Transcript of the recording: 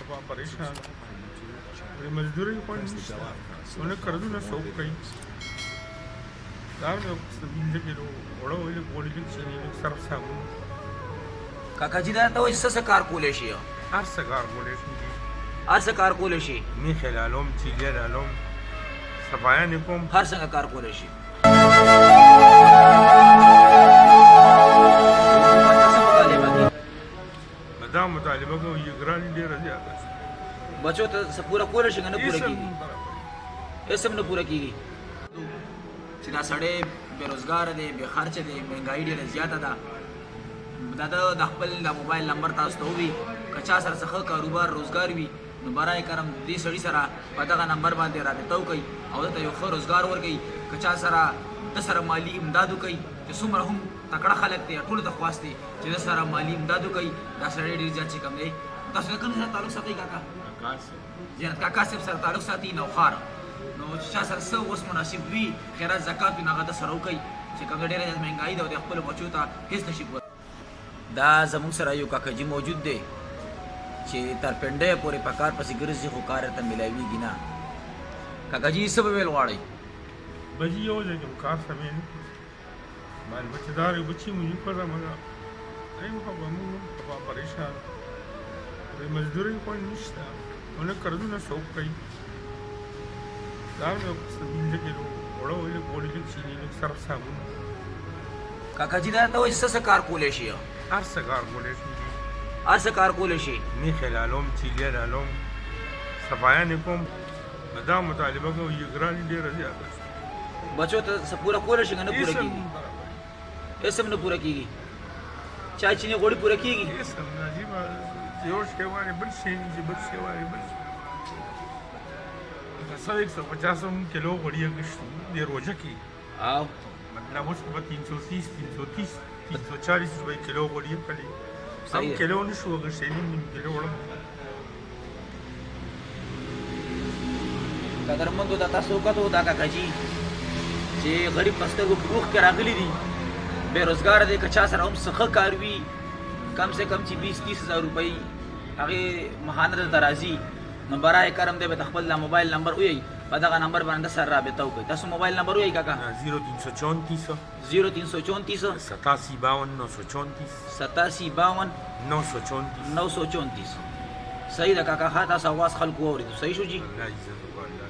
بابا پریشان مزدوري کوي ونه قرضونه څوک کوي دا نو څه کېلو وړو ویل کولی چې صرف صابون کاکا جی دا ته وایي څه کار کولی شي هر څه کار کولی شي هر څه کار کولی شي میخې لالوم چیلې لالوم صفایانې کوم هر څنګه کار کولی شي دا مطالبه کوي ګران ډېره زیاته بچو ته څه پوره کولی شي که نه پوره کېږي هېڅ هم نه پوره کېږي چې دا سړی بېروزګاره دی بې خرچه دی مهنګایي ډېره زیاته ده دا د خپل د موبایل نمبر تاسو ته ووي که چا سره څه ښه کاروبار روزګار وي نو برای کرم دې سړي سره په دغه نمبر باندې رابطه وکړئ او دته یو ښه روزګار ورکړئ که چا سره د سره مالي امداد وکړئ چې څومره هم تکړه خلک دی ټولو ته خواست دی چې د سره مالي امداد وکړئ دا سړی ډېر زیات چې کم دی تاسو د کوم سره تعلق ساتئ کاکا زینت کاکا صاحب سره تعلق ساتي نوخار نو چې چا سره څه اوس مناسب وي خیرات زکات وي نو هغه د سره وکړئ چې کوم ډېره زیات مهنګایي ده او د خپلو بچو ته هېڅ نشي دا زموږ سره یو کاکا جي موجود دی چې تر پنډۍ پورې په کار پسې ګرځي خو کار ته میلاویږي نه کاکا جي څه به ویل غواړئ بچی یو ځای کې کار سمې نه مال بچدار بچی مې کړه مګر ای بابا موږ بابا پریشان مزدوري کوي نشته ونه قرضونه څوک کوي دا نو څه کېلو وړو ویل کولی چې صرف صابون کاکا جي دا ته وایي څه کار کولی شي هر څه کار کولی شي هر څه کار کولی شي میخې لالوم چیلې لالوم صفایانې کوم دا مطالبه کوي ګران ډېره زیاته بچو ته څه پوره کولی شي که نه پوره کېږي هېڅ هم نه پوره کېږي چای چینی غوړي پوره کېږي یو شی وایي بل شی چې بل شی وایي بل شی 150 کیلو غوړي اخیستو د روژه کې او مطلب اوس به 330 340 روپۍ کیلو غوړي کړي سم کیلو نشو اخیستلی نیم کیلو وړم قدرمندو دا تاسو وکتو دا کاکا جي چې غریب په سترګو په اوښ کې راغلي دي بېروزګاره دی که چا سره هم څه ښه کار وي کم سے کم چې 20-30 هزار روپۍ هغې ماهانه دلته راځي نو برای کرم دی به د خپل دا موبایل نمبر ووایئ په دغه نمبر باندې سره رابطه وکړئ تاسو موبایل نمبر ووایئ کاکا 0334 0334 8752 934 صحیح ده کاکا ښه تاسو اواز خلکو واورېدو صحیح شو جي الله عزت وکړه